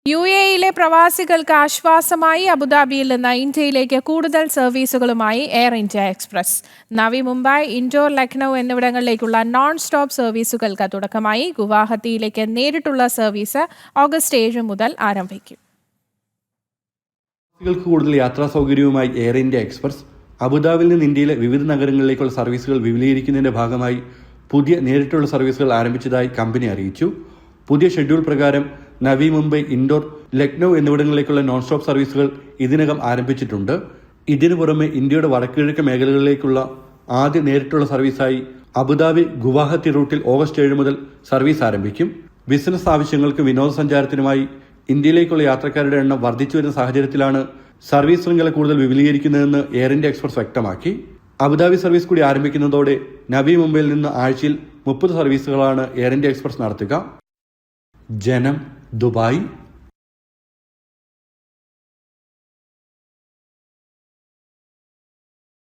UAE പ്രവാസികൾക്ക് ആശ്വാസമായി അബുദാബിയിൽ നിന്ന് ഇന്ത്യയിലേക്ക് കൂടുതൽ സർവീസുകളുമായി എയർ ഇന്ത്യ എക്സ്പ്രസ്. നവി മുംബൈ, ഇൻഡോർ, ലക്നൌ എന്നിവിടങ്ങളിലേക്കുള്ള നോൺ സ്റ്റോപ്പ് സർവീസുകൾക്ക് തുടക്കമായി. ഗുവാഹത്തിയിലേക്ക് നേരിട്ടുള്ള സർവീസ് ഓഗസ്റ്റ് 7 മുതൽ ആരംഭിക്കും. കൂടുതൽ യാത്രാ സൗകര്യവുമായി എയർ ഇന്ത്യ എക്സ്പ്രസ് അബുദാബിയിൽ നിന്ന് ഇന്ത്യയിലെ വിവിധ നഗരങ്ങളിലേക്കുള്ള സർവീസുകൾ വിപുലീകരിക്കുന്നതിന്റെ ഭാഗമായി പുതിയ നേരിട്ടുള്ള സർവീസുകൾ ആരംഭിച്ചതായി കമ്പനി അറിയിച്ചു. പുതിയ ഷെഡ്യൂൾ പ്രകാരം നവി മുംബൈ, ഇൻഡോർ, ലക്നൌ എന്നിവിടങ്ങളിലേക്കുള്ള നോൺ സ്റ്റോപ്പ് സർവീസുകൾ ഇതിനകം ആരംഭിച്ചിട്ടുണ്ട്. ഇതിനു പുറമെ ഇന്ത്യയുടെ വടക്കുകിഴക്ക് മേഖലകളിലേക്കുള്ള ആദ്യ നേരിട്ടുള്ള സർവീസായി അബുദാബി ഗുവാഹത്തി റൂട്ടിൽ ഓഗസ്റ്റ് 7 മുതൽ സർവീസ് ആരംഭിക്കും. ബിസിനസ് ആവശ്യങ്ങൾക്ക് വിനോദസഞ്ചാരത്തിനുമായി ഇന്ത്യയിലേക്കുള്ള യാത്രക്കാരുടെ എണ്ണം വർദ്ധിച്ചു വരുന്ന സാഹചര്യത്തിലാണ് സർവീസ് ശൃംഖല കൂടുതൽ വിപുലീകരിക്കുന്നതെന്ന് എയർ ഇന്ത്യ എക്സ്പ്രസ് വ്യക്തമാക്കി. അബുദാബി സർവീസ് കൂടി ആരംഭിക്കുന്നതോടെ നവി മുംബൈയിൽ നിന്ന് ആഴ്ചയിൽ 30 സർവീസുകളാണ് എയർ ഇന്ത്യ എക്സ്പ്രസ് നടത്തുക. ജനം, ദുബായ്.